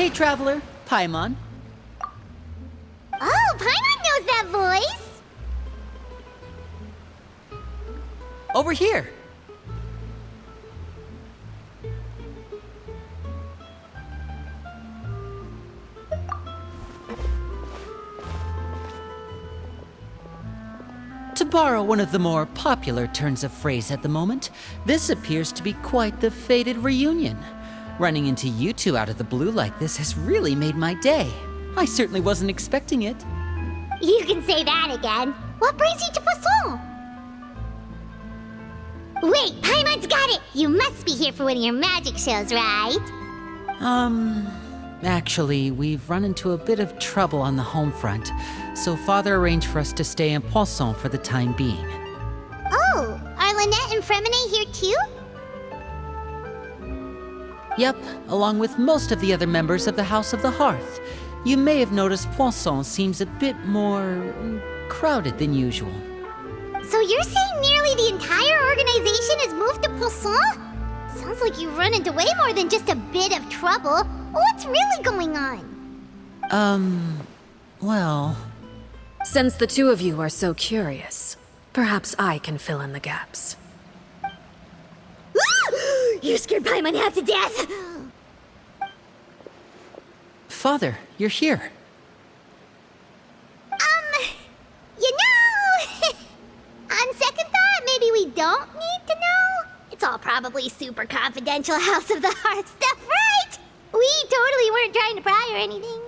Hey, traveler, Paimon. Oh, Paimon knows that voice! Over here. To borrow one of the more popular turns of phrase at the moment, this appears to be quite the fated reunion. Running into you two out of the blue like this has really made my day. I certainly wasn't expecting it. You can say that again. What brings you to Poisson? Wait, Paimon's got it! You must be here for one of your magic shows, right? Actually, we've run into a bit of trouble on the home front, so Father arranged for us to stay in Poisson for the time being. Oh, are Lynette and Fremine here too? Yep, along with most of the other members of the House of the Hearth. You may have noticed Poisson seems a bit more crowded than usual. So you're saying nearly the entire organization has moved to Poisson? Sounds like you've run into way more than just a bit of trouble. What's really going on? Well... Since the two of you are so curious, perhaps I can fill in the gaps. You scared Paimon half to death! Father, you're here. You know... on second thought, maybe we don't need to know? It's all probably super confidential House of the Heart stuff, right? We totally weren't trying to pry or anything.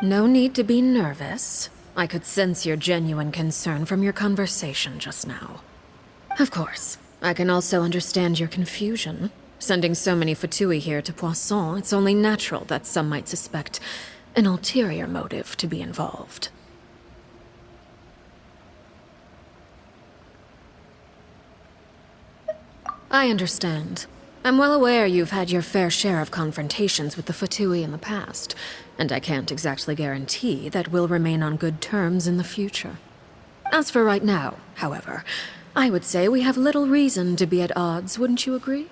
No need to be nervous. I could sense your genuine concern from your conversation just now. Of course, I can also understand your confusion. Sending so many Fatui here to Poisson, it's only natural that some might suspect an ulterior motive to be involved. I understand. I'm well aware you've had your fair share of confrontations with the Fatui in the past, and I can't exactly guarantee that we'll remain on good terms in the future. As for right now, however, I would say we have little reason to be at odds, wouldn't you agree?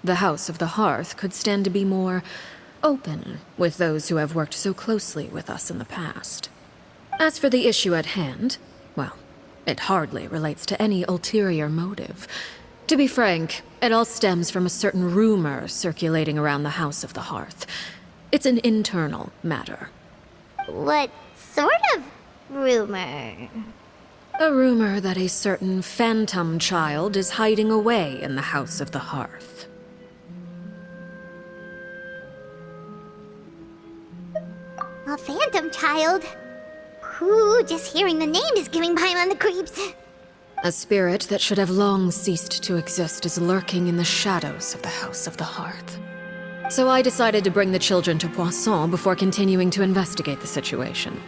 The House of the Hearth could stand to be more open with those who have worked so closely with us in the past. As for the issue at hand, well, it hardly relates to any ulterior motive. To be frank, it all stems from a certain rumor circulating around the House of the Hearth. It's an internal matter. What sort of rumor? A rumor that a certain phantom child is hiding away in the House of the Hearth. A phantom child? Ooh, just hearing the name is giving Paimon the creeps. A spirit that should have long ceased to exist is lurking in the shadows of the House of the Hearth. So I decided to bring the children to Poisson before continuing to investigate the situation.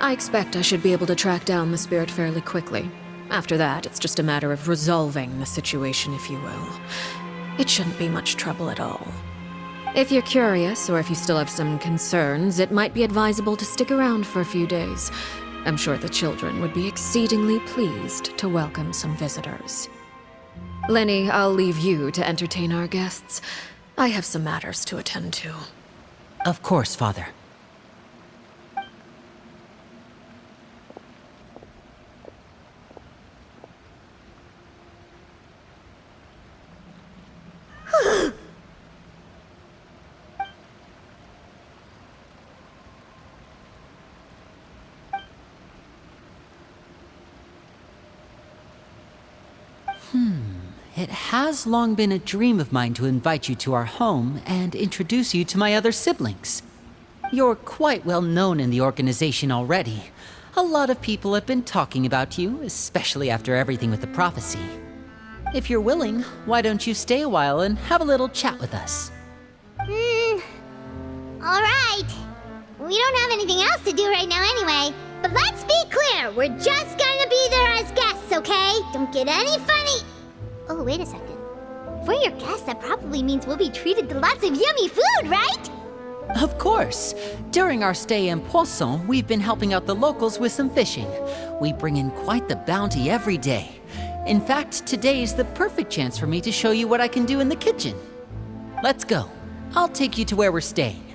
I expect I should be able to track down the spirit fairly quickly. After that, it's just a matter of resolving the situation, if you will. It shouldn't be much trouble at all. If you're curious, or if you still have some concerns, it might be advisable to stick around for a few days. I'm sure the children would be exceedingly pleased to welcome some visitors. Lenny, I'll leave you to entertain our guests. I have some matters to attend to. Of course, Father. It has long been a dream of mine to invite you to our home and introduce you to my other siblings. You're quite well known in the organization already. A lot of people have been talking about you, especially after everything with the prophecy. If you're willing, why don't you stay a while and have a little chat with us? Alright. We don't have anything else to do right now anyway. But let's be clear, we're just gonna be there as guests, okay? Don't get any funny... Oh, wait a second. For your guests, that probably means we'll be treated to lots of yummy food, right? Of course. During our stay in Poisson, we've been helping out the locals with some fishing. We bring in quite the bounty every day. In fact, today's the perfect chance for me to show you what I can do in the kitchen. Let's go. I'll take you to where we're staying.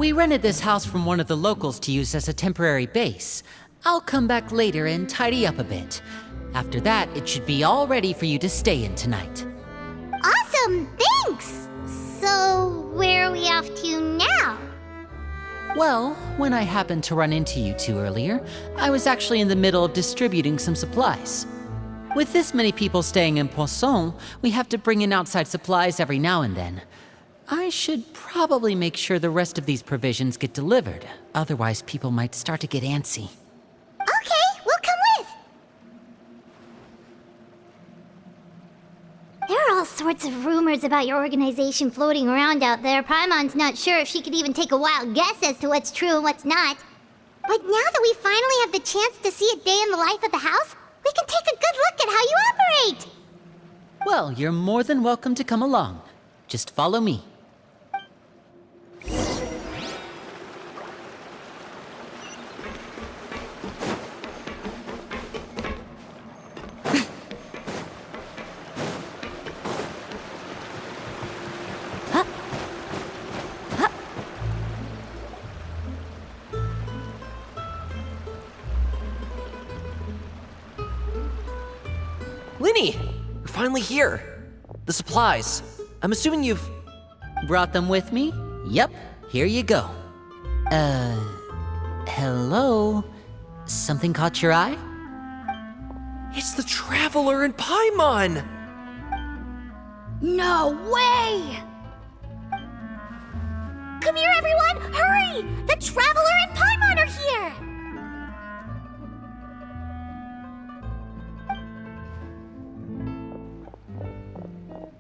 We rented this house from one of the locals to use as a temporary base. I'll come back later and tidy up a bit. After that, it should be all ready for you to stay in tonight. Awesome, thanks! So, where are we off to now? Well, when I happened to run into you two earlier, I was actually in the middle of distributing some supplies. With this many people staying in Poisson, we have to bring in outside supplies every now and then. I should probably make sure the rest of these provisions get delivered, otherwise people might start to get antsy. Okay, we'll come with. There are all sorts of rumors about your organization floating around out there. Paimon's not sure if she could even take a wild guess as to what's true and what's not. But now that we finally have the chance to see a day in the life of the house, we can take a good look at how you operate. Well, you're more than welcome to come along. Just follow me. Linny! You're finally here! The supplies. I'm assuming you've... Brought them with me? Yep, here you go. Hello? Something caught your eye? It's the Traveler in Paimon! No way! Come here, everyone! Hurry! The Traveler and Paimon are here!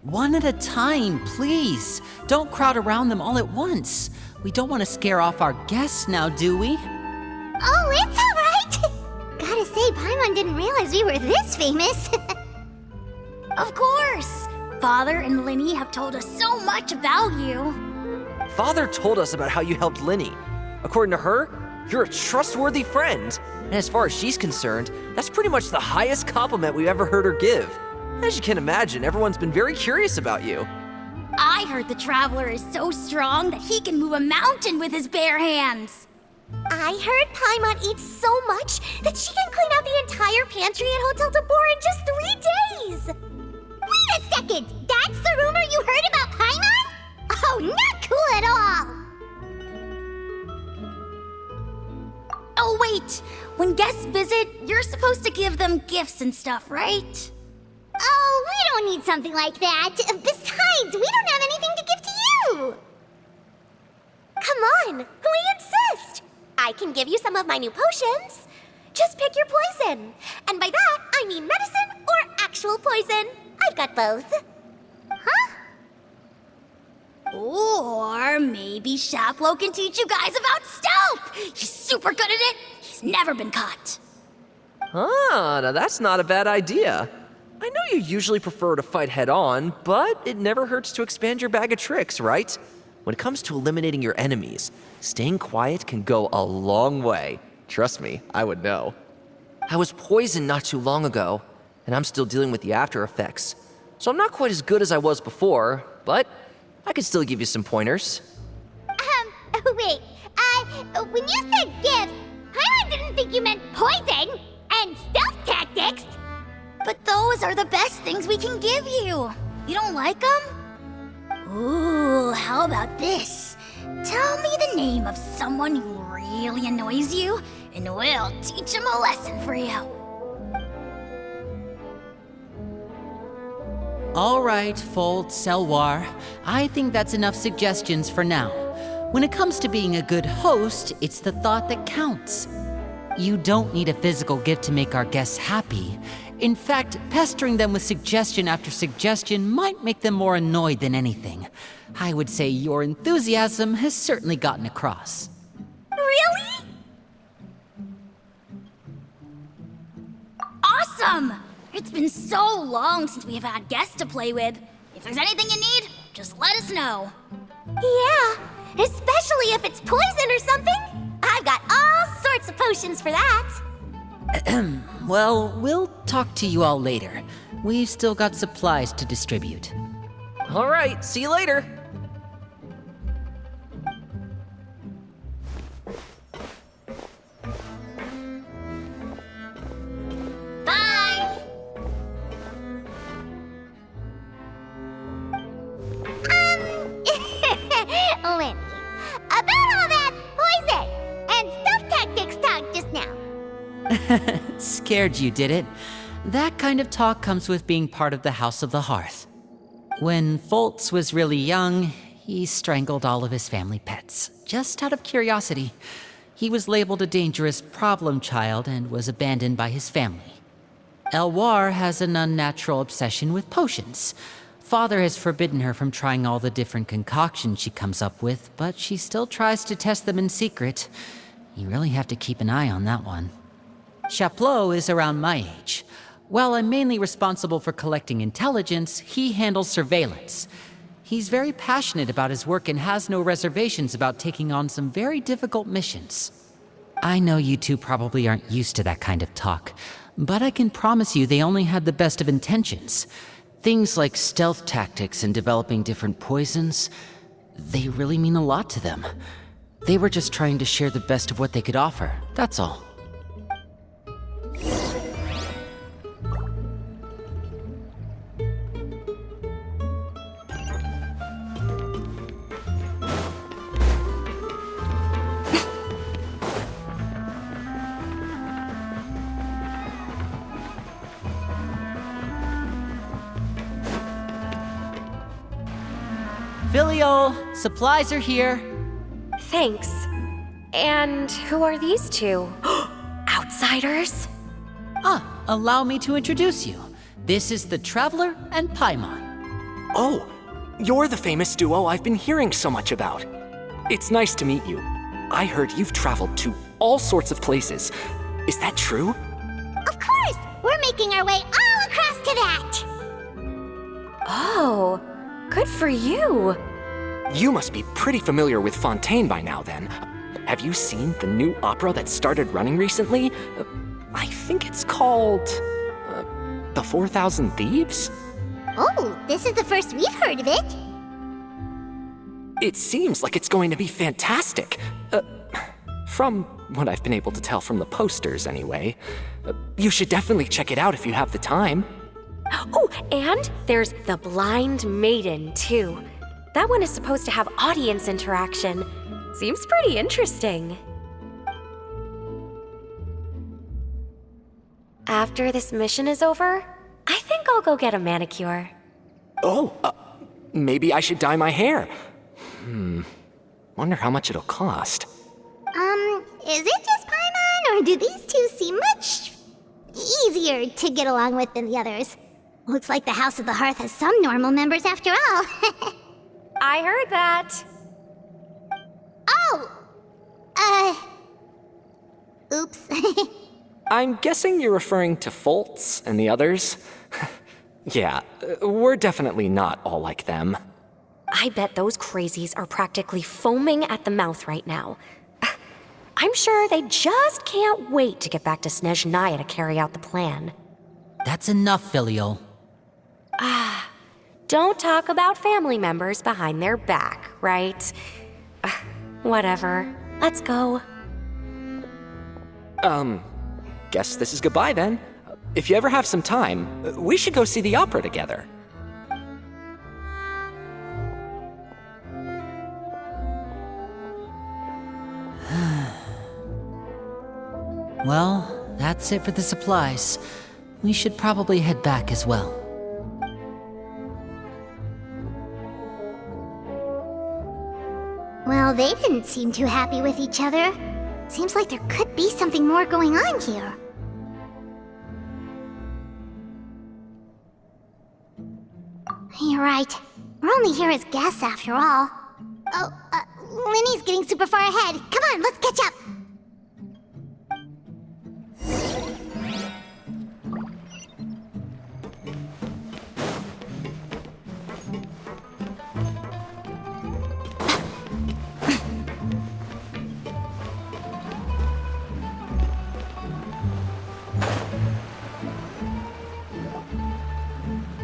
One at a time, please. Don't crowd around them all at once. We don't want to scare off our guests now, do we? Oh, it's all right! Gotta say, Paimon didn't realize we were this famous. Of course! Father and Linny have told us so much about you. Father told us about how you helped Linny. According to her, you're a trustworthy friend. And as far as she's concerned, that's pretty much the highest compliment we've ever heard her give. As you can imagine, everyone's been very curious about you. I heard the Traveler is so strong that he can move a mountain with his bare hands. I heard Paimon eats so much that she can clean out the entire pantry at Hotel de Boer in just 3 days! Wait a second! That's the rumor you heard about Paimon? Oh, not cool at all! Oh wait, when guests visit, you're supposed to give them gifts and stuff, right? Oh, we don't need something like that. Besides, we don't have anything to give to you! Come on, we insist! I can give you some of my new potions. Just pick your poison. And by that, I mean medicine or actual poison. I've got both. Huh? Or maybe Shaplo can teach you guys about stealth! He's super good at it! He's never been caught! Ah, now that's not a bad idea. I know you usually prefer to fight head-on, but it never hurts to expand your bag of tricks, right? When it comes to eliminating your enemies, staying quiet can go a long way. Trust me, I would know. I was poisoned not too long ago, and I'm still dealing with the after effects. So I'm not quite as good as I was before, but I can still give you some pointers. Wait. When you said gifts, I didn't think you meant poison and stealth tactics. But those are the best things we can give you. You don't like them? Ooh, how about this? Tell me the name of someone who really annoys you, and we'll teach him a lesson for you. All right, Fold, Selwar. I think that's enough suggestions for now. When it comes to being a good host, it's the thought that counts. You don't need a physical gift to make our guests happy. In fact, pestering them with suggestion after suggestion might make them more annoyed than anything. I would say your enthusiasm has certainly gotten across. Really? Awesome! It's been so long since we've had guests to play with. If there's anything you need, just let us know. Yeah, especially if it's poison or something. I've got all sorts of potions for that. Well, we'll talk to you all later. We've still got supplies to distribute. All right, see you later. Scared you, did it? That kind of talk comes with being part of the House of the Hearth. When Foltz was really young, he strangled all of his family pets, just out of curiosity. He was labeled a dangerous problem child and was abandoned by his family. Elwar has an unnatural obsession with potions. Father has forbidden her from trying all the different concoctions she comes up with, but she still tries to test them in secret. You really have to keep an eye on that one. Chaplot is around my age. While I'm mainly responsible for collecting intelligence, he handles surveillance. He's very passionate about his work and has no reservations about taking on some very difficult missions. I know you two probably aren't used to that kind of talk, but I can promise you they only had the best of intentions. Things like stealth tactics and developing different poisons, they really mean a lot to them. They were just trying to share the best of what they could offer, that's all. Filial, supplies are here. Thanks. And who are these two? Outsiders? Allow me to introduce you. This is the Traveler and Paimon. Oh, you're the famous duo I've been hearing so much about. It's nice to meet you. I heard you've traveled to all sorts of places. Is that true? Of course! We're making our way all across to that! Oh, good for you. You must be pretty familiar with Fontaine by now, then. Have you seen the new opera that started running recently? I think it's called... The 4,000 Thieves? Oh, this is the first we've heard of it. It seems like it's going to be fantastic. From what I've been able to tell from the posters, anyway. You should definitely check it out if you have the time. Oh, and there's The Blind Maiden, too. That one is supposed to have audience interaction. Seems pretty interesting. After this mission is over, I think I'll go get a manicure. Oh, maybe I should dye my hair. Wonder how much it'll cost. Is it just Paimon, or do these two seem much easier to get along with than the others? Looks like the House of the Hearth has some normal members after all. I heard that. Oops. I'm guessing you're referring to Foltz and the others? Yeah, we're definitely not all like them. I bet those crazies are practically foaming at the mouth right now. I'm sure they just can't wait to get back to Snezhnaya to carry out the plan. That's enough, Filial. Don't talk about family members behind their back, right? Whatever. Let's go. Guess this is goodbye then. If you ever have some time, we should go see the opera together. Well, that's it for the supplies. We should probably head back as well. Well, they didn't seem too happy with each other. Seems like there could be something more going on here. You're right. We're only here as guests after all. Oh, Linny's getting super far ahead. Come on, let's catch up.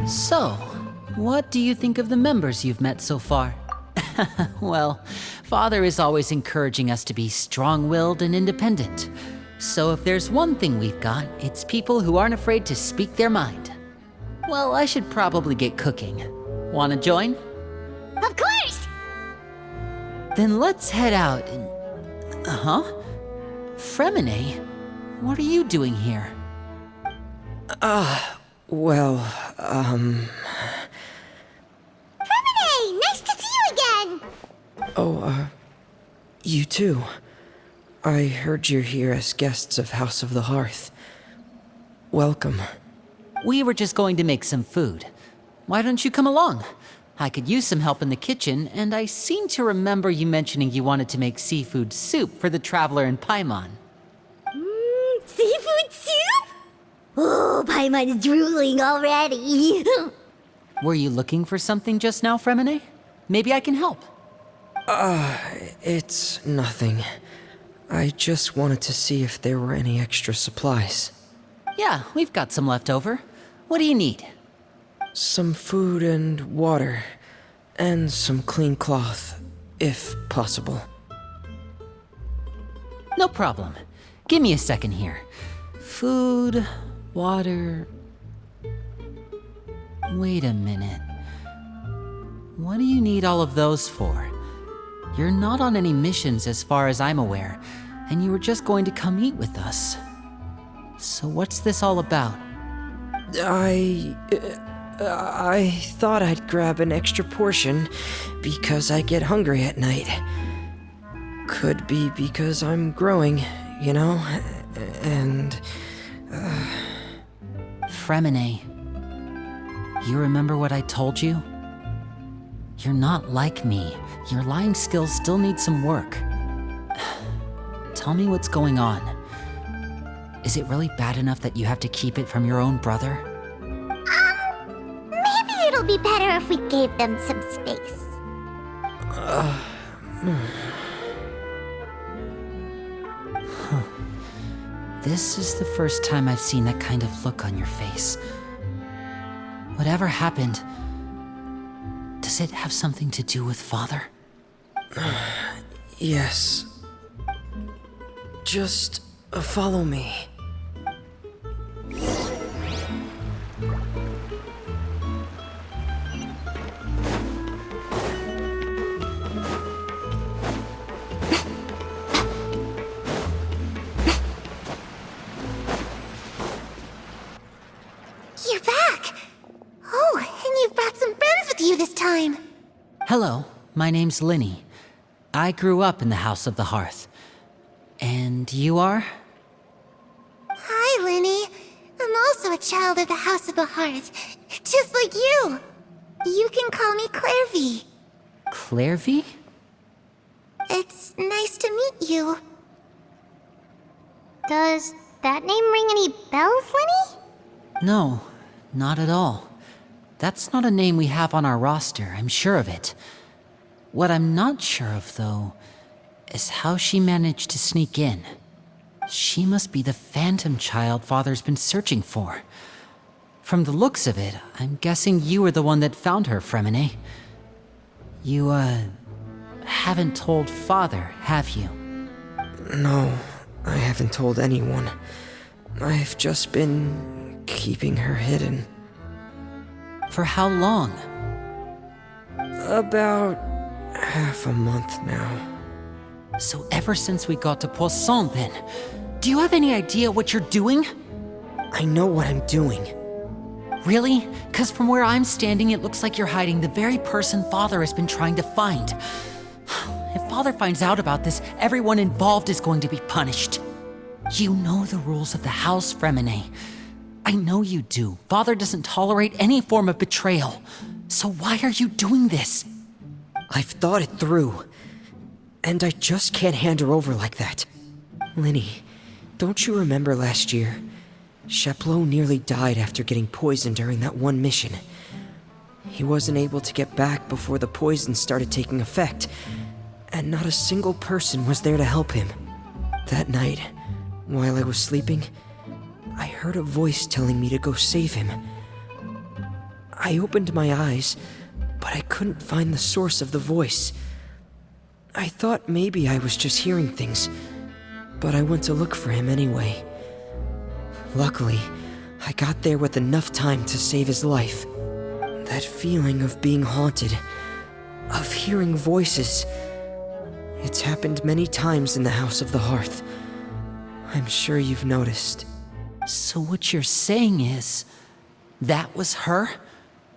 So, what do you think of the members you've met so far? Well, Father is always encouraging us to be strong-willed and independent. So if there's one thing we've got, it's people who aren't afraid to speak their mind. Well, I should probably get cooking. Wanna join? Of course! Then let's head out and... Fremine? What are you doing here? Well, Hey, nice to see you again! you too. I heard you're here as guests of House of the Hearth. Welcome. We were just going to make some food. Why don't you come along? I could use some help in the kitchen, and I seem to remember you mentioning you wanted to make seafood soup for the traveler in Paimon. Seafood soup? Oh, Paimon's drooling already. Were you looking for something just now, Fremine? Maybe I can help. It's nothing. I just wanted to see if there were any extra supplies. Yeah, we've got some left over. What do you need? Some food and water, and some clean cloth, if possible. No problem. Give me a second here. Food, water... Wait a minute. What do you need all of those for? You're not on any missions as far as I'm aware, and you were just going to come eat with us. So what's this all about? I thought I'd grab an extra portion because I get hungry at night. Could be because I'm growing, you know, and... Fremine, you remember what I told you? You're not like me. Your lying skills still need some work. Tell me what's going on. Is it really bad enough that you have to keep it from your own brother? Maybe it'll be better if we gave them some space. This is the first time I've seen that kind of look on your face. Whatever happened, does it have something to do with Father? Yes. Just follow me. You're back! Oh, and you've brought some friends with you this time. Hello, my name's Linny. I grew up in the House of the Hearth. And you are? Hi, Linny. I'm also a child of the House of the Hearth, just like you. You can call me Clairvy. Clairvy? It's nice to meet you. Does that name ring any bells, Linny? No, not at all. That's not a name we have on our roster, I'm sure of it. What I'm not sure of, though, is how she managed to sneak in. She must be the phantom child Father's been searching for. From the looks of it, I'm guessing you were the one that found her, Fremine. You, haven't told Father, have you? No, I haven't told anyone. I've just been keeping her hidden. For how long? About half a month now. So ever since we got to Poisson, then. Do you have any idea what you're doing? I know what I'm doing. Really? 'Cause from where I'm standing, it looks like you're hiding the very person Father has been trying to find. If Father finds out about this, everyone involved is going to be punished. You know the rules of the house, Fremine. I know you do. Father doesn't tolerate any form of betrayal. So why are you doing this? I've thought it through. And I just can't hand her over like that. Linny, don't you remember last year? Chaplot nearly died after getting poisoned during that one mission. He wasn't able to get back before the poison started taking effect, and not a single person was there to help him. That night, while I was sleeping, I heard a voice telling me to go save him. I opened my eyes, but I couldn't find the source of the voice. I thought maybe I was just hearing things, but I went to look for him anyway. Luckily, I got there with enough time to save his life. That feeling of being haunted, of hearing voices, it's happened many times in the House of the Hearth. I'm sure you've noticed. So what you're saying is, that was her?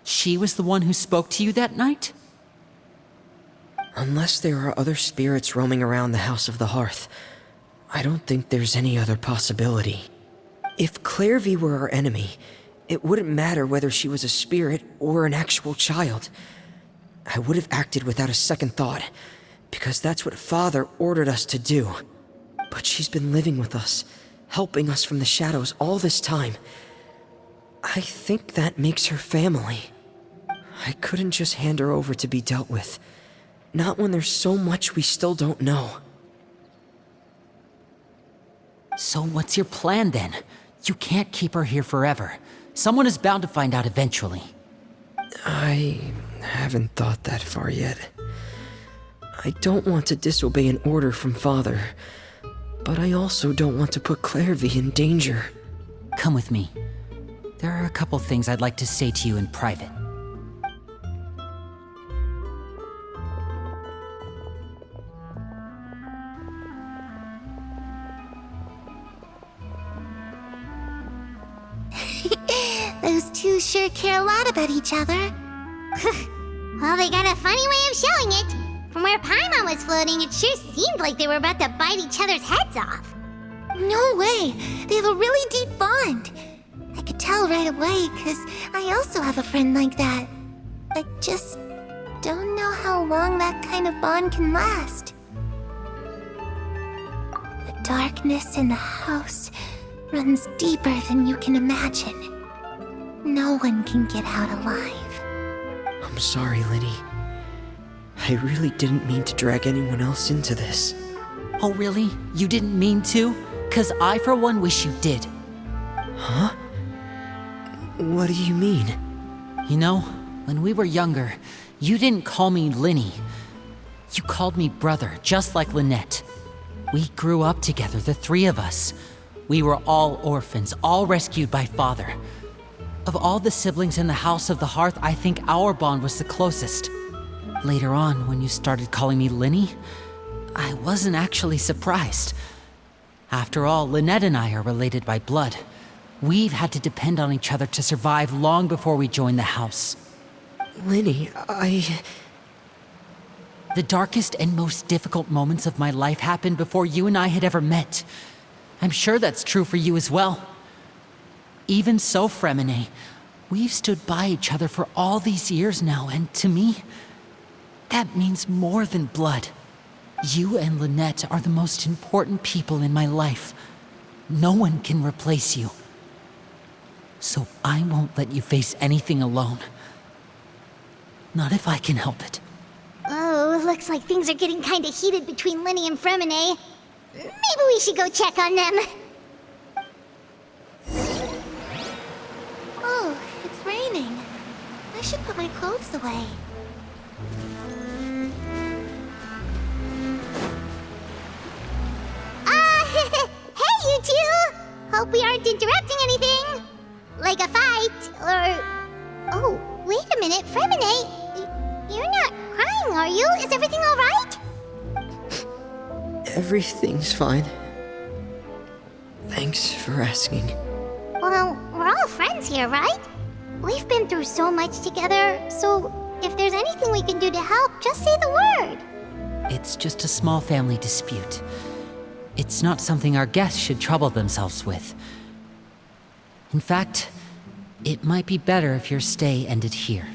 She was the one who spoke to you that night? Unless there are other spirits roaming around the House of the Hearth, I don't think there's any other possibility. If Clairvy were our enemy, it wouldn't matter whether she was a spirit or an actual child. I would have acted without a second thought, because that's what Father ordered us to do. But she's been living with us, helping us from the shadows all this time. I think that makes her family. I couldn't just hand her over to be dealt with. Not when there's so much we still don't know. So what's your plan then? You can't keep her here forever. Someone is bound to find out eventually. I haven't thought that far yet. I don't want to disobey an order from Father, but I also don't want to put Clairvy in danger. Come with me. There are a couple things I'd like to say to you in private. Those two sure care a lot about each other. Well, they got a funny way of showing it. From where Paimon was floating, it sure seemed like they were about to bite each other's heads off. No way! They have a really deep bond. I could tell right away, because I also have a friend like that. I just don't know how long that kind of bond can last. The darkness in the house runs deeper than you can imagine. No one can get out alive. I'm sorry, Linny. I really didn't mean to drag anyone else into this. Oh really? You didn't mean to? 'Cause I for one wish you did. Huh? What do you mean? You know, when we were younger, you didn't call me Linny. You called me brother, just like Lynette. We grew up together, the three of us. We were all orphans, all rescued by Father. Of all the siblings in the House of the Hearth, I think our bond was the closest. Later on, when you started calling me Linny, I wasn't actually surprised. After all, Lynette and I are related by blood. We've had to depend on each other to survive long before we joined the house. Linny, The darkest and most difficult moments of my life happened before you and I had ever met. I'm sure that's true for you as well. Even so, Fremine, we've stood by each other for all these years now, and to me, that means more than blood. You and Lynette are the most important people in my life. No one can replace you. So I won't let you face anything alone. Not if I can help it. Oh, looks like things are getting kinda heated between Linny and Fremine. Maybe we should go check on them. Oh, it's raining. I should put my clothes away. Hey, you two! Hope we aren't interrupting anything. Like a fight, or... Oh, wait a minute, Fremine. You're not crying, are you? Is everything alright? everything's fine. Thanks for asking. Well, we're all friends here, right? We've been through so much together, so if there's anything we can do to help, just say the word. It's just a small family dispute. It's not something our guests should trouble themselves with. In fact, it might be better if your stay ended here.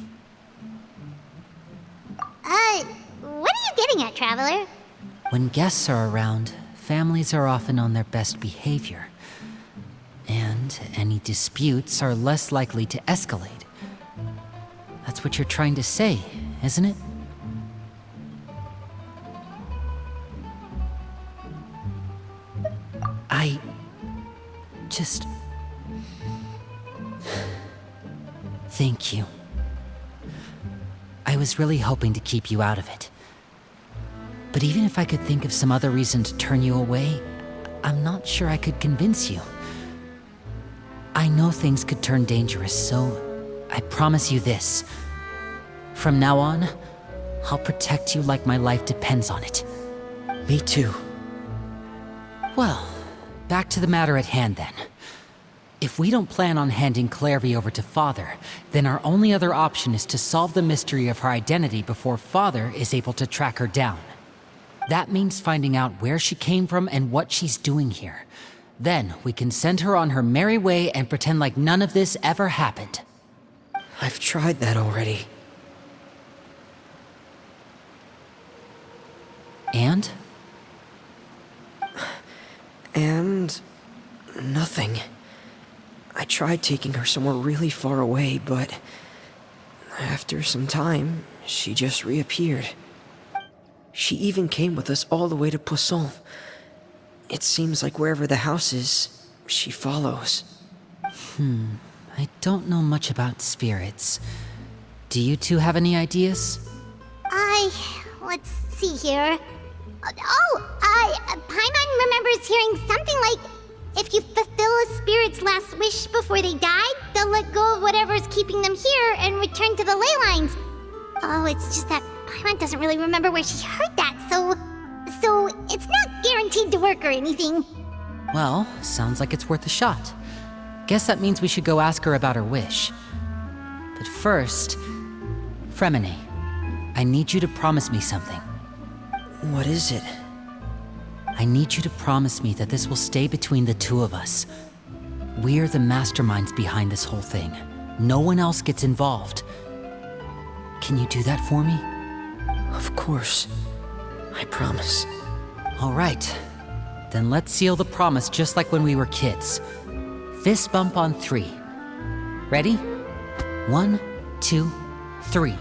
What are you getting at, Traveler? When guests are around, families are often on their best behavior. And any disputes are less likely to escalate. That's what you're trying to say, isn't it? I just... Thank you. I was really hoping to keep you out of it. But even if I could think of some other reason to turn you away, I'm not sure I could convince you. I know things could turn dangerous, so I promise you this. From now on, I'll protect you like my life depends on it. Me too. Well, Back to the matter at hand, then. If we don't plan on handing Clairvy over to Father, then our only other option is to solve the mystery of her identity before Father is able to track her down. That means finding out where she came from and what she's doing here. Then we can send her on her merry way and pretend like none of this ever happened. I've tried that already. And? And... nothing. I tried taking her somewhere really far away, but... after some time, she just reappeared. She even came with us all the way to Poisson. It seems like wherever the house is, she follows. I don't know much about spirits. Do you two have any ideas? Let's see here. Paimon remembers hearing something like, if you fulfill a spirit's last wish before they die, they'll let go of whatever's keeping them here and return to the ley lines. Oh, it's just that Paimon doesn't really remember where she heard that, so it's not guaranteed to work or anything. Well, sounds like it's worth a shot. Guess that means we should go ask her about her wish. But first, Fremine, I need you to promise me something. What is it? I need you to promise me that this will stay between the two of us. We're the masterminds behind this whole thing. No one else gets involved. Can you do that for me? Of course. I promise. All right. Then let's seal the promise just like when we were kids. Fist bump on 3. Ready? 1, 2, 3.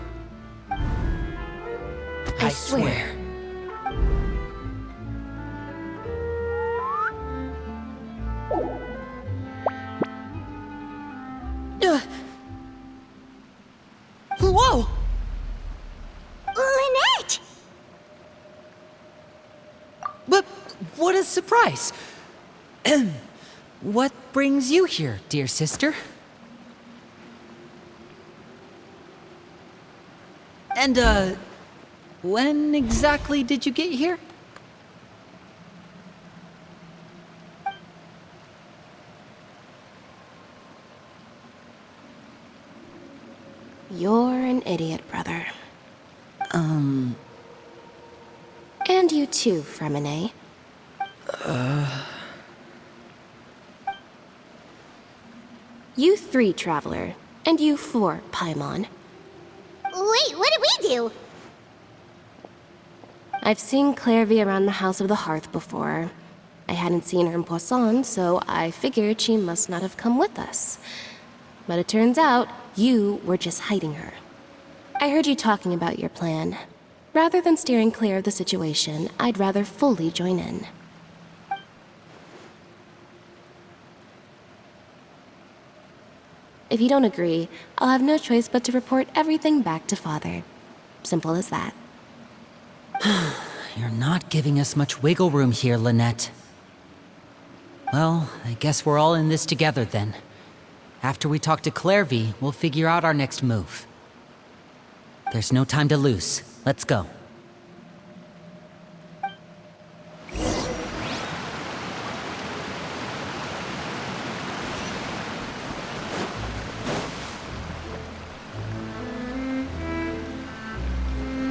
I swear. Whoa! Lynette! But what a surprise! What brings you here, dear sister? And, when exactly did you get here? You're an idiot, brother. And you too, Fremine. You 3, Traveler. And you 4, Paimon. Wait, what did we do? I've seen Clairvy around the House of the Hearth before. I hadn't seen her in Poisson, so I figured she must not have come with us. But it turns out, you were just hiding her. I heard you talking about your plan. Rather than steering clear of the situation, I'd rather fully join in. If you don't agree, I'll have no choice but to report everything back to Father. Simple as that. You're not giving us much wiggle room here, Lynette. Well, I guess we're all in this together then. After we talk to Clairvy, we'll figure out our next move. There's no time to lose. Let's go.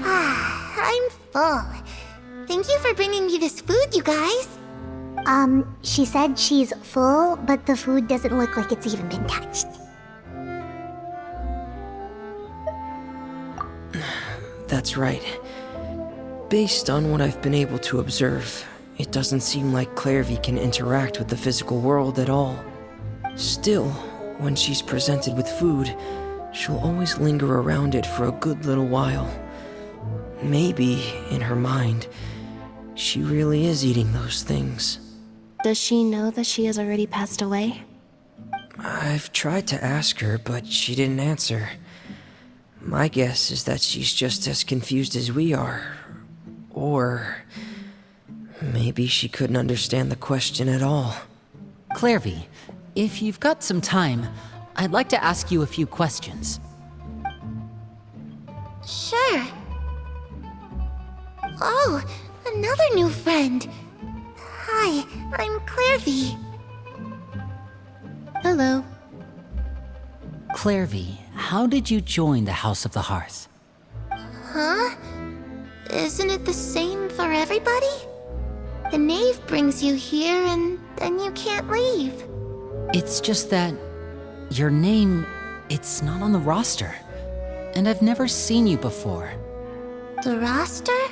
I'm full. Thank you for bringing me this food, you guys. She said she's full, but the food doesn't look like it's even been touched. That's right. Based on what I've been able to observe, it doesn't seem like Clairvy can interact with the physical world at all. Still, when she's presented with food, she'll always linger around it for a good little while. Maybe, in her mind, she really is eating those things. Does she know that she has already passed away? I've tried to ask her, but she didn't answer. My guess is that she's just as confused as we are. Or maybe she couldn't understand the question at all. Clairvy, if you've got some time, I'd like to ask you a few questions. Sure. Oh, another new friend. Hi, I'm Clairvy. Hello. Clairvy, how did you join the House of the Hearth? Huh? Isn't it the same for everybody? The knave brings you here and then you can't leave. It's just that your name, it's not on the roster. And I've never seen you before. The roster?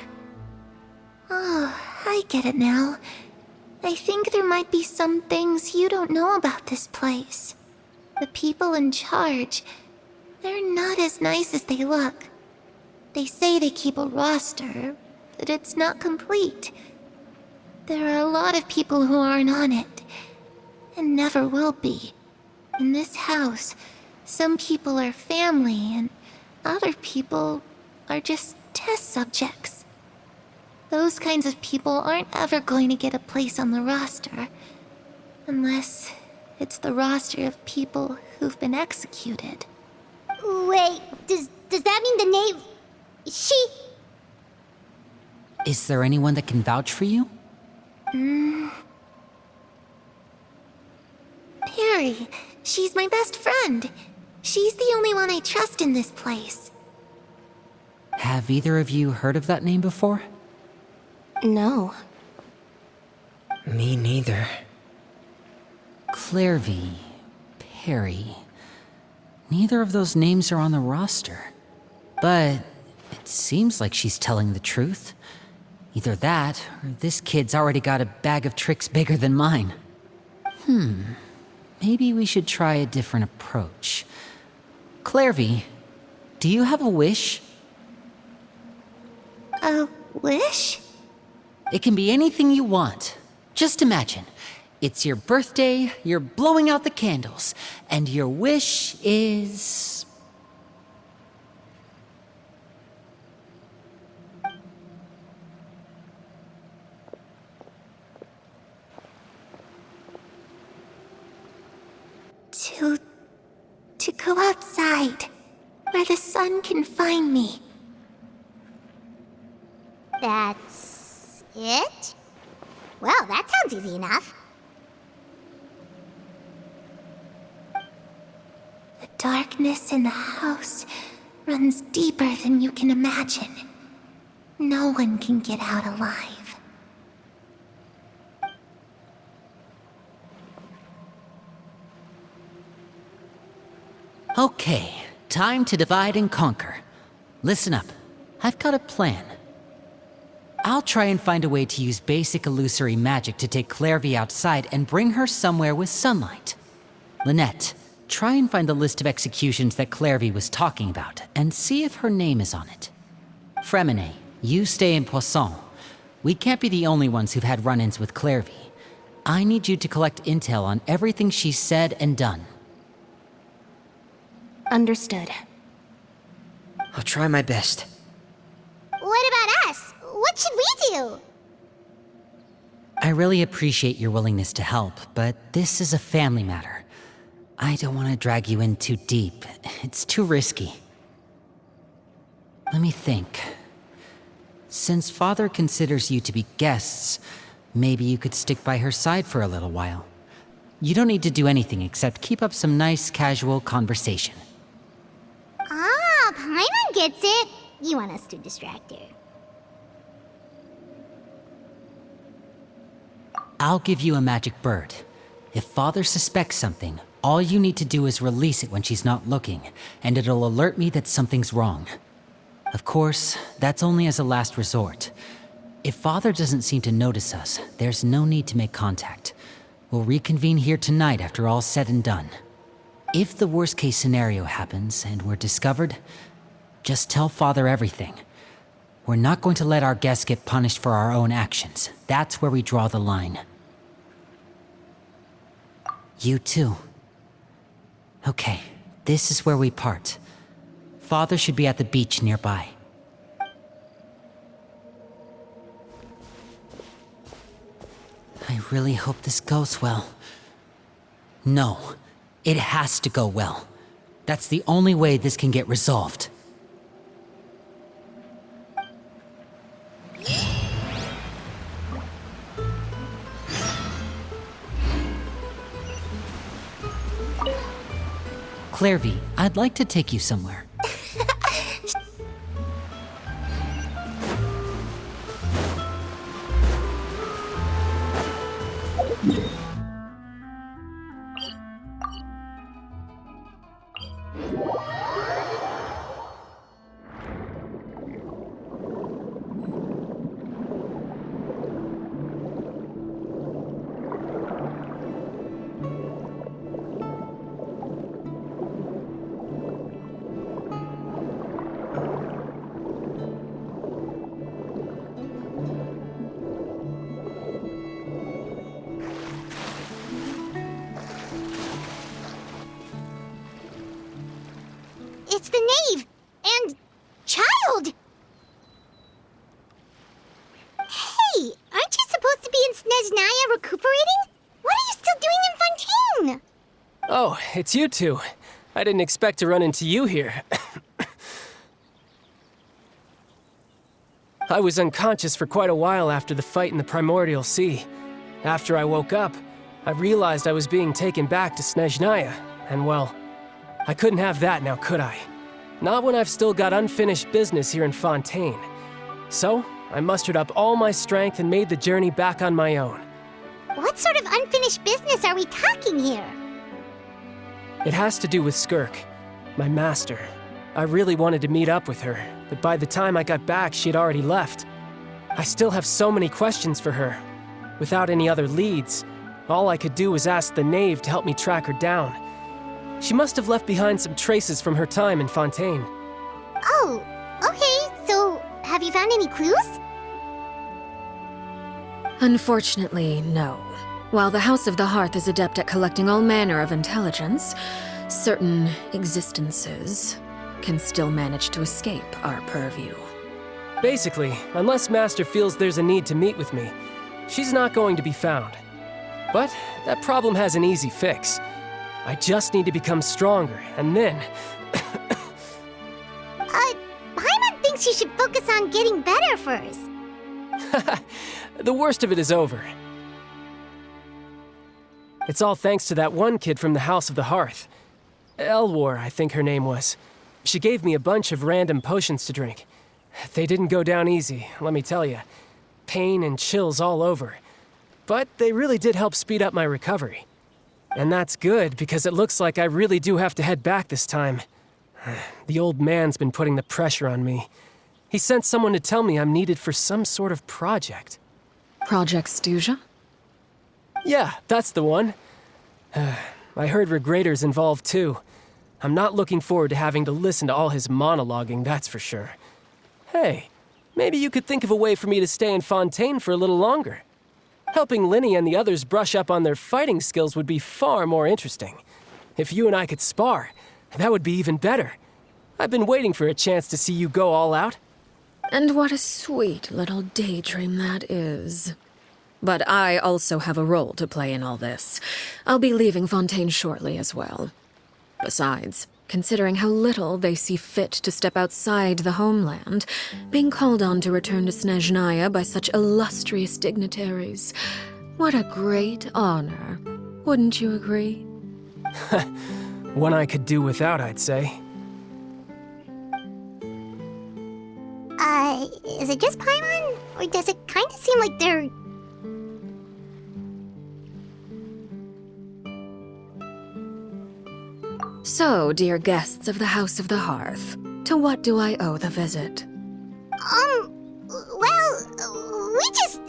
Oh, I get it now. I think there might be some things you don't know about this place. The people in charge, they're not as nice as they look. They say they keep a roster, but it's not complete. There are a lot of people who aren't on it, and never will be. In this house, some people are family, and other people are just test subjects. Those kinds of people aren't ever going to get a place on the roster, unless it's the roster of people who've been executed. Wait, does that mean the knave... She... Is there anyone that can vouch for you? Perry, she's my best friend. She's the only one I trust in this place. Have either of you heard of that name before? No. Me neither. Clairvy, Perry. Neither of those names are on the roster. But it seems like she's telling the truth. Either that, or this kid's already got a bag of tricks bigger than mine. Maybe we should try a different approach. Clairvy, do you have a wish? A wish? It can be anything you want. Just imagine. It's your birthday, you're blowing out the candles, and your wish is... To go outside, where the sun can find me. That's... it? Well, that sounds easy enough. The darkness in the house runs deeper than you can imagine. No one can get out alive. Okay, time to divide and conquer. Listen up, I've got a plan. I'll try and find a way to use basic illusory magic to take Clairvy outside and bring her somewhere with sunlight. Lynette, try and find the list of executions that Clairvy was talking about, and see if her name is on it. Fremine, you stay in Poisson. We can't be the only ones who've had run-ins with Clairvy. I need you to collect intel on everything she's said and done. Understood. I'll try my best. What about us? What should we do? I really appreciate your willingness to help, but this is a family matter. I don't want to drag you in too deep. It's too risky. Let me think. Since Father considers you to be guests, maybe you could stick by her side for a little while. You don't need to do anything except keep up some nice, casual conversation. Ah, Paimon gets it. You want us to distract her. I'll give you a magic bird. If Father suspects something, all you need to do is release it when she's not looking, and it'll alert me that something's wrong. Of course, that's only as a last resort. If Father doesn't seem to notice us, there's no need to make contact. We'll reconvene here tonight after all's said and done. If the worst-case scenario happens and we're discovered, just tell Father everything. We're not going to let our guests get punished for our own actions. That's where we draw the line. You too. Okay, this is where we part. Father should be at the beach nearby. I really hope this goes well. No, it has to go well. That's the only way this can get resolved. Clairvy, I'd like to take you somewhere. It's the knave! And... child! Hey, aren't you supposed to be in Snezhnaya recuperating? What are you still doing in Fontaine? Oh, it's you two. I didn't expect to run into you here. I was unconscious for quite a while after the fight in the Primordial Sea. After I woke up, I realized I was being taken back to Snezhnaya, and well, I couldn't have that now, could I? Not when I've still got unfinished business here in Fontaine. So, I mustered up all my strength and made the journey back on my own. What sort of unfinished business are we talking here? It has to do with Skirk, my master. I really wanted to meet up with her, but by the time I got back, she had already left. I still have so many questions for her. Without any other leads, all I could do was ask the knave to help me track her down. She must have left behind some traces from her time in Fontaine. Oh, okay, so have you found any clues? Unfortunately, no. While the House of the Hearth is adept at collecting all manner of intelligence, certain existences can still manage to escape our purview. Basically, unless Master feels there's a need to meet with me, she's not going to be found. But that problem has an easy fix. I just need to become stronger, and then... Paimon thinks you should focus on getting better first. The worst of it is over. It's all thanks to that one kid from the House of the Hearth. Elwar, I think her name was. She gave me a bunch of random potions to drink. They didn't go down easy, let me tell you. Pain and chills all over. But they really did help speed up my recovery. And that's good, because it looks like I really do have to head back this time. The old man's been putting the pressure on me. He sent someone to tell me I'm needed for some sort of project. Project Stuja? Yeah, that's the one. I heard Regrader's involved too. I'm not looking forward to having to listen to all his monologuing, that's for sure. Hey, maybe you could think of a way for me to stay in Fontaine for a little longer. Helping Linny and the others brush up on their fighting skills would be far more interesting. If you and I could spar, that would be even better. I've been waiting for a chance to see you go all out. And what a sweet little daydream that is. But I also have a role to play in all this. I'll be leaving Fontaine shortly as well. Besides, considering how little they see fit to step outside the homeland, being called on to return to Snezhnaya by such illustrious dignitaries, what a great honor. Wouldn't you agree? One I could do without, I'd say. Is it just Paimon? Or does it kind of seem like they're... So, dear guests of the House of the Hearth, to what do I owe the visit? Well, we just...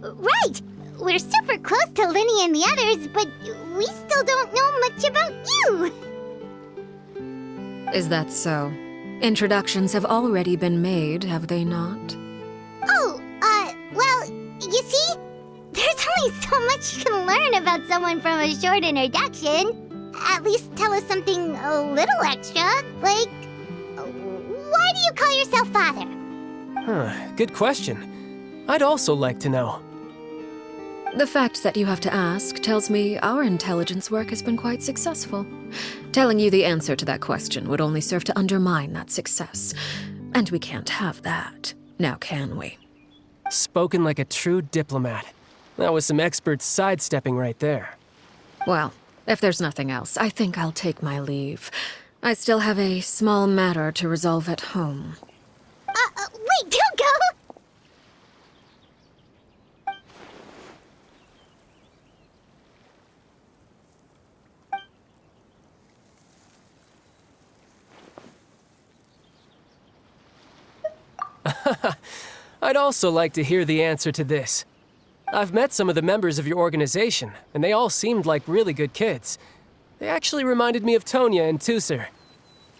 Right! We're super close to Linny and the others, but we still don't know much about you! Is that so? Introductions have already been made, have they not? Oh, well, you see? There's only so much you can learn about someone from a short introduction. At least tell us something a little extra, like... Why do you call yourself father? Good question. I'd also like to know. The fact that you have to ask tells me our intelligence work has been quite successful. Telling you the answer to that question would only serve to undermine that success. And we can't have that, now can we? Spoken like a true diplomat. That was some expert sidestepping right there. Well, if there's nothing else, I think I'll take my leave. I still have a small matter to resolve at home. Wait, don't go! I'd also like to hear the answer to this. I've met some of the members of your organization, and they all seemed like really good kids. They actually reminded me of Tonya and Tusser.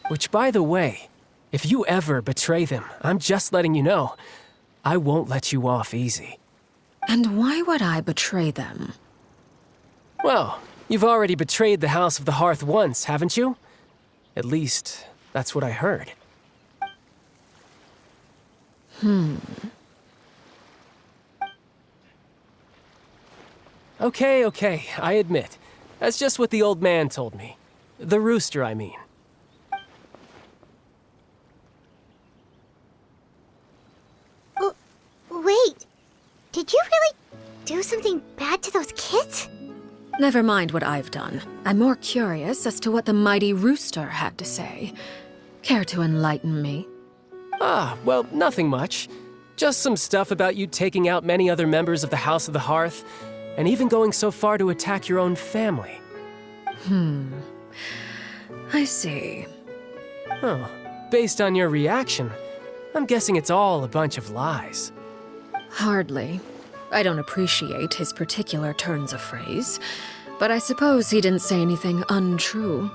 Which, by the way, if you ever betray them, I'm just letting you know, I won't let you off easy. And why would I betray them? Well, you've already betrayed the House of the Hearth once, haven't you? At least, that's what I heard. Okay, I admit. That's just what the old man told me. The rooster, I mean. Wait, did you really do something bad to those kids? Never mind what I've done. I'm more curious as to what the mighty rooster had to say. Care to enlighten me? Well, nothing much. Just some stuff about you taking out many other members of the House of the Hearth, and even going so far to attack your own family. I see. Oh, based on your reaction, I'm guessing it's all a bunch of lies. Hardly. I don't appreciate his particular turns of phrase, but I suppose he didn't say anything untrue.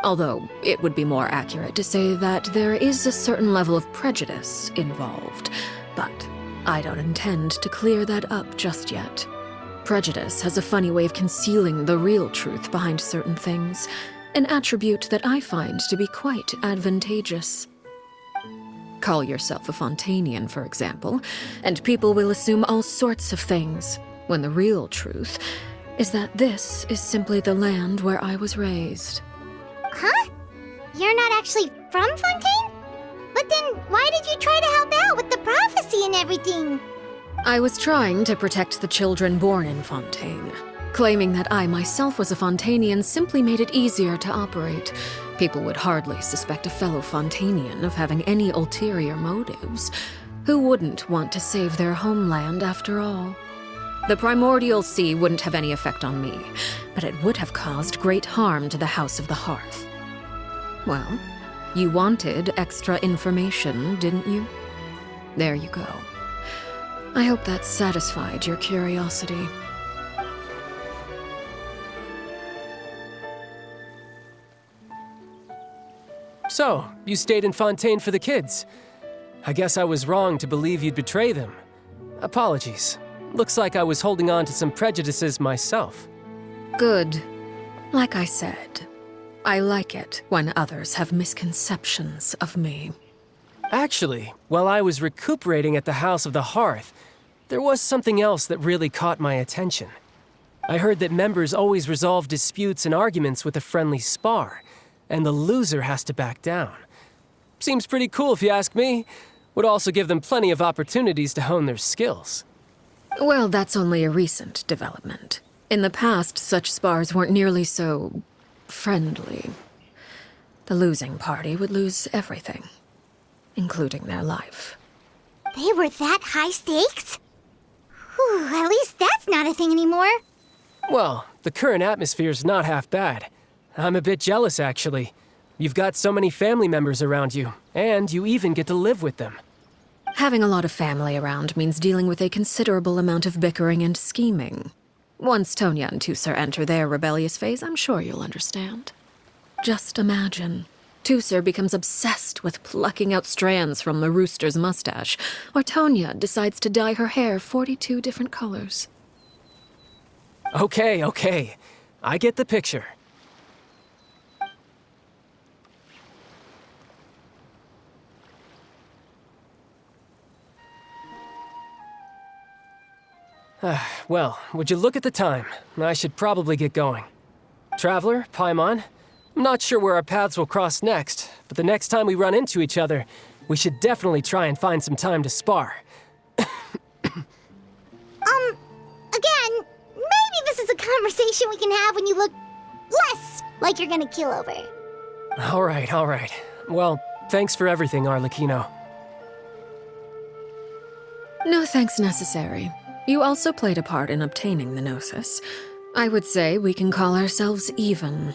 Although, it would be more accurate to say that there is a certain level of prejudice involved, but I don't intend to clear that up just yet. Prejudice has a funny way of concealing the real truth behind certain things, an attribute that I find to be quite advantageous. Call yourself a Fontanian, for example, and people will assume all sorts of things, when the real truth is that this is simply the land where I was raised. Huh? You're not actually from Fontaine? But then why did you try to help out with the prophecy and everything? I was trying to protect the children born in Fontaine. Claiming that I myself was a Fontanian simply made it easier to operate. People would hardly suspect a fellow Fontanian of having any ulterior motives. Who wouldn't want to save their homeland after all? The primordial sea wouldn't have any effect on me, but it would have caused great harm to the House of the Hearth. Well, you wanted extra information, didn't you? There you go. I hope that satisfied your curiosity. So, you stayed in Fontaine for the kids. I guess I was wrong to believe you'd betray them. Apologies. Looks like I was holding on to some prejudices myself. Good. Like I said, I like it when others have misconceptions of me. Actually, while I was recuperating at the House of the Hearth, there was something else that really caught my attention. I heard that members always resolve disputes and arguments with a friendly spar, and the loser has to back down. Seems pretty cool if you ask me. Would also give them plenty of opportunities to hone their skills. Well, that's only a recent development. In the past, such spars weren't nearly so friendly. The losing party would lose everything, including their life. They were that high stakes? Whew, at least that's not a thing anymore. Well, the current atmosphere's not half bad. I'm a bit jealous, actually. You've got so many family members around you, and you even get to live with them. Having a lot of family around means dealing with a considerable amount of bickering and scheming. Once Tonya and Tusser enter their rebellious phase, I'm sure you'll understand. Just imagine. Tusser becomes obsessed with plucking out strands from the rooster's mustache, or Tonya decides to dye her hair 42 different colors. Okay. I get the picture. Well, would you look at the time? I should probably get going. Traveler, Paimon, I'm not sure where our paths will cross next, but the next time we run into each other, we should definitely try and find some time to spar. Again, conversation we can have when you look less like you're gonna keel over. All right. Well, thanks for everything, Arlecchino. No thanks necessary. You also played a part in obtaining the Gnosis. I would say we can call ourselves even.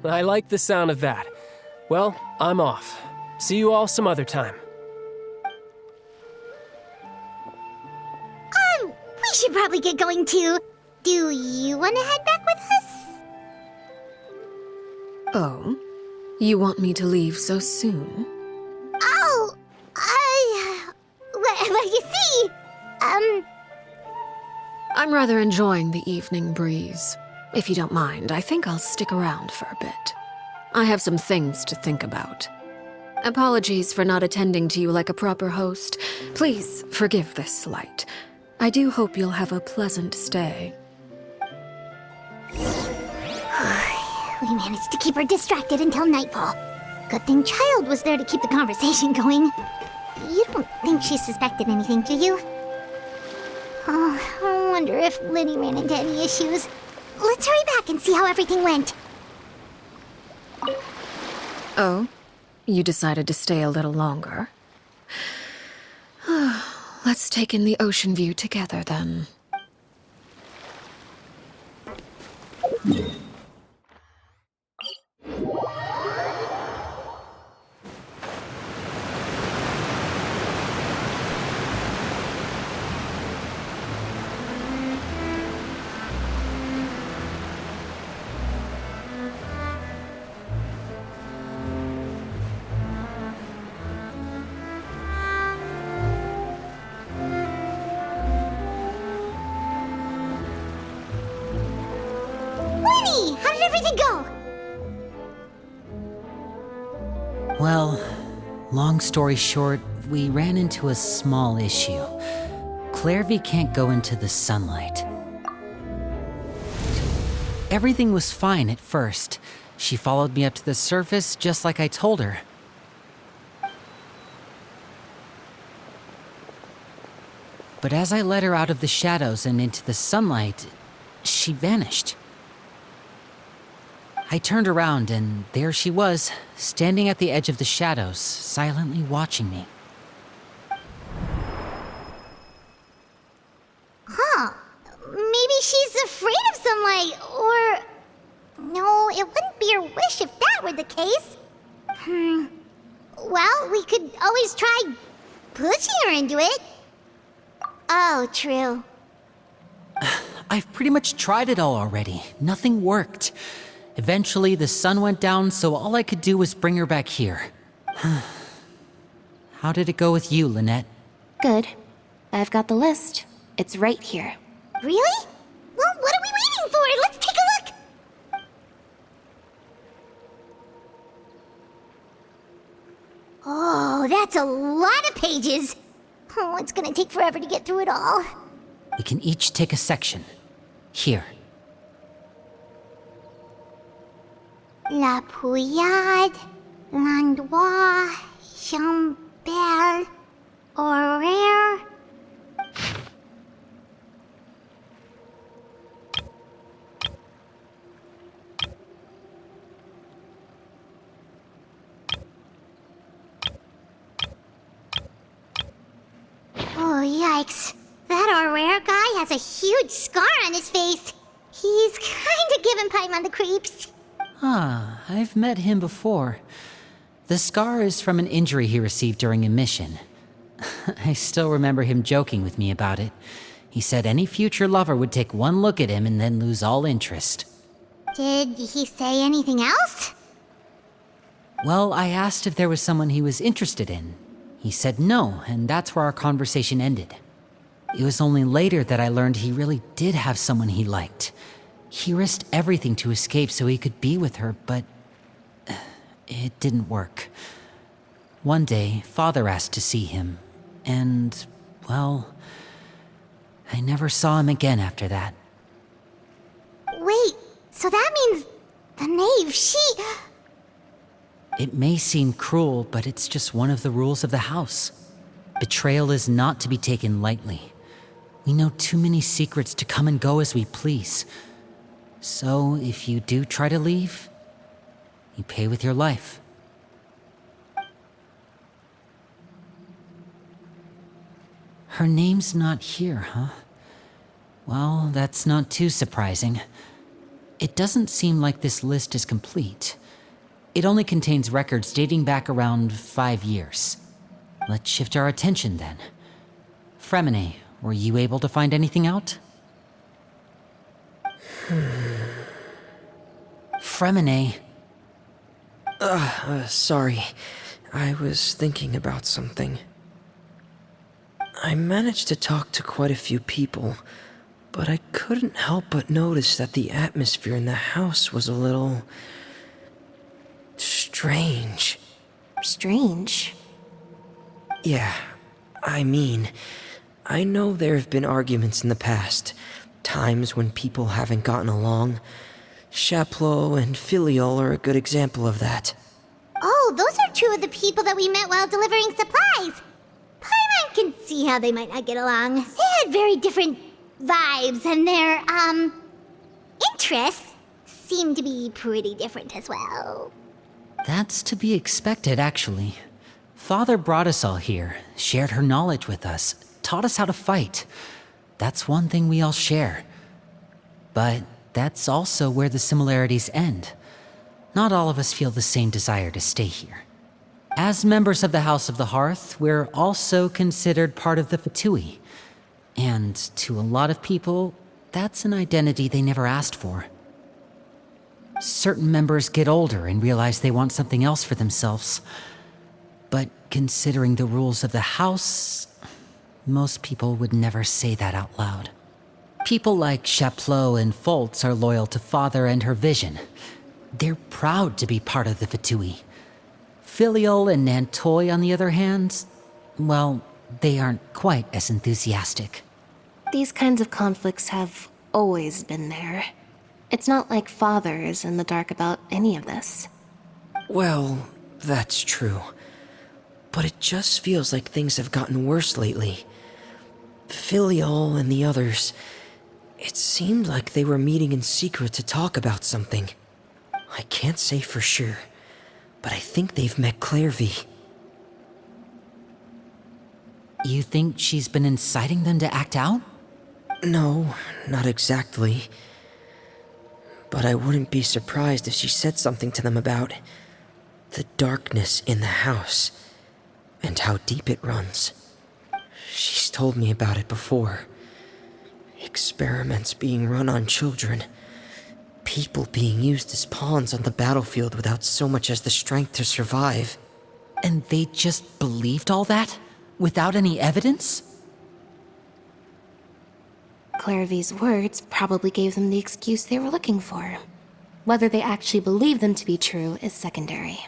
I like the sound of that. Well, I'm off. See you all some other time. We should probably get going too. Do you want to head back with us? Oh? You want me to leave so soon? Oh, well, you see, I'm rather enjoying the evening breeze. If you don't mind, I think I'll stick around for a bit. I have some things to think about. Apologies for not attending to you like a proper host. Please forgive this slight. I do hope you'll have a pleasant stay. We managed to keep her distracted until nightfall. Good thing Child was there to keep the conversation going. You don't think she suspected anything, do you? Oh, I wonder if Linny ran into any issues. Let's hurry back and see how everything went. Oh? You decided to stay a little longer? Let's take in the ocean view together, then. Linny, how did everything go? Well, long story short, we ran into a small issue. Clairvy can't go into the sunlight. Everything was fine at first. She followed me up to the surface just like I told her. But as I led her out of the shadows and into the sunlight, she vanished. I turned around and there she was, standing at the edge of the shadows, silently watching me. Huh. Maybe she's afraid of sunlight, or... No, it wouldn't be her wish if that were the case. Well, we could always try pushing her into it. Oh, true. I've pretty much tried it all already. Nothing worked. Eventually, the sun went down, so all I could do was bring her back here. How did it go with you, Lynette? Good. I've got the list. It's right here. Really? Well, what are we waiting for? Let's take a look! Oh, that's a lot of pages. Oh, it's gonna take forever to get through it all. We can each take a section. Here. La Pouillade, L'Endroit, Chambel, Horaire. Oh, yikes. That Horaire guy has a huge scar on his face. He's kinda giving Paimon the creeps. Ah, I've met him before. The scar is from an injury he received during a mission. I still remember him joking with me about it. He said any future lover would take one look at him and then lose all interest. Did he say anything else? Well, I asked if there was someone he was interested in. He said no, and that's where our conversation ended. It was only later that I learned he really did have someone he liked. He risked everything to escape so he could be with her, but it didn't work. One day, Father asked to see him, and, well, I never saw him again after that. Wait, so that means the knave, she... It may seem cruel, but it's just one of the rules of the house. Betrayal is not to be taken lightly. We know too many secrets to come and go as we please. So if you do try to leave, you pay with your life. Her name's not here, huh? Well, that's not too surprising. It doesn't seem like this list is complete. It only contains records dating back around 5 years. Let's shift our attention then. Fremine, were you able to find anything out? Fremine. Sorry. I was thinking about something. I managed to talk to quite a few people, but I couldn't help but notice that the atmosphere in the house was a little... strange. Strange. Yeah, I mean, I know there have been arguments in the past, times when people haven't gotten along. Chaplot and Filiol are a good example of that. Oh, those are two of the people that we met while delivering supplies. Paimon can see how they might not get along. They had very different vibes, and their, interests seem to be pretty different as well. That's to be expected, actually. Father brought us all here, shared her knowledge with us, taught us how to fight. That's one thing we all share. But that's also where the similarities end. Not all of us feel the same desire to stay here. As members of the House of the Hearth, we're also considered part of the Fatui. And to a lot of people, that's an identity they never asked for. Certain members get older and realize they want something else for themselves. But considering the rules of the house, most people would never say that out loud. People like Chaplot and Foltz are loyal to Father and her vision. They're proud to be part of the Fatui. Filiol and Nantoy, on the other hand, well, they aren't quite as enthusiastic. These kinds of conflicts have always been there. It's not like Father is in the dark about any of this. Well, that's true. But it just feels like things have gotten worse lately. Filiol and the others, it seemed like they were meeting in secret to talk about something. I can't say for sure, but I think they've met Clairvy. You think she's been inciting them to act out? No, not exactly. But I wouldn't be surprised if she said something to them about the darkness in the house and how deep it runs. She's told me about it before. Experiments being run on children. People being used as pawns on the battlefield without so much as the strength to survive. And they just believed all that? Without any evidence? Clairvy's words probably gave them the excuse they were looking for. Whether they actually believe them to be true is secondary.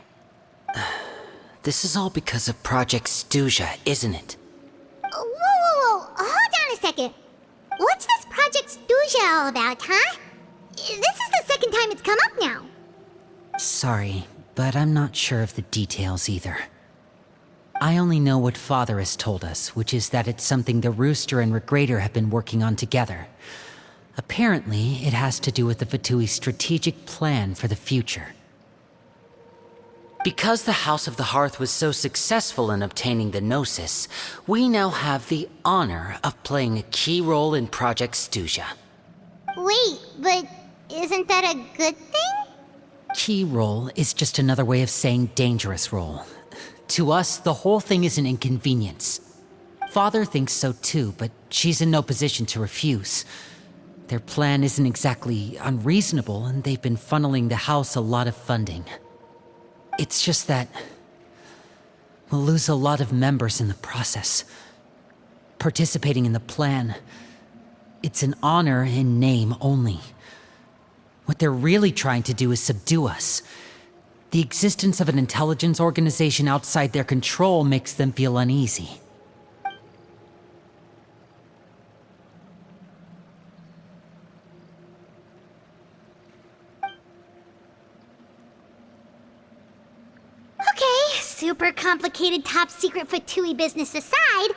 This is all because of Project Stuja, isn't it? Whoa. Hold on a second. What's this Project Stuja all about, huh? This is the second time it's come up now. Sorry, but I'm not sure of the details either. I only know what Father has told us, which is that it's something the Rooster and Regrader have been working on together. Apparently, it has to do with the Fatui's strategic plan for the future. Because the House of the Hearth was so successful in obtaining the Gnosis, we now have the honor of playing a key role in Project Stuja. Wait, but isn't that a good thing? Key role is just another way of saying dangerous role. To us, the whole thing is an inconvenience. Father thinks so too, but she's in no position to refuse. Their plan isn't exactly unreasonable, and they've been funneling the house a lot of funding. It's just that we'll lose a lot of members in the process. Participating in the plan, it's an honor in name only. What they're really trying to do is subdue us. The existence of an intelligence organization outside their control makes them feel uneasy. Okay, super complicated top secret Fatui business aside,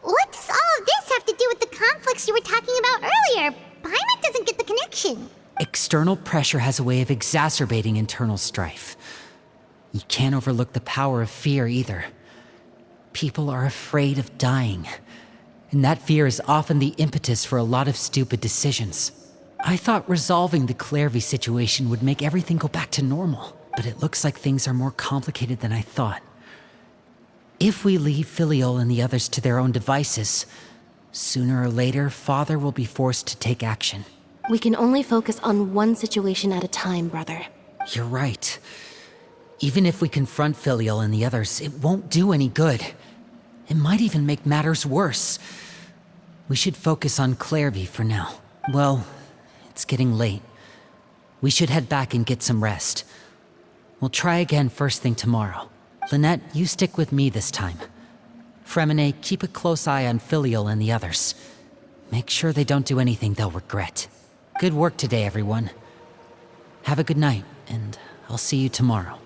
what does all of this have to do with the conflicts you were talking about earlier. Paimon doesn't get the connection. External pressure has a way of exacerbating internal strife. You can't overlook the power of fear either. People are afraid of dying, and that fear is often the impetus for a lot of stupid decisions. I thought resolving the Clairvy situation would make everything go back to normal, but it looks like things are more complicated than I thought. If we leave Filiol and the others to their own devices, sooner or later, Father will be forced to take action. We can only focus on one situation at a time, brother. You're right. Even if we confront Filiol and the others, it won't do any good. It might even make matters worse. We should focus on Clairvy for now. Well, it's getting late. We should head back and get some rest. We'll try again first thing tomorrow. Lynette, you stick with me this time. Fremine, keep a close eye on Filiol and the others. Make sure they don't do anything they'll regret. Good work today, everyone. Have a good night, and I'll see you tomorrow.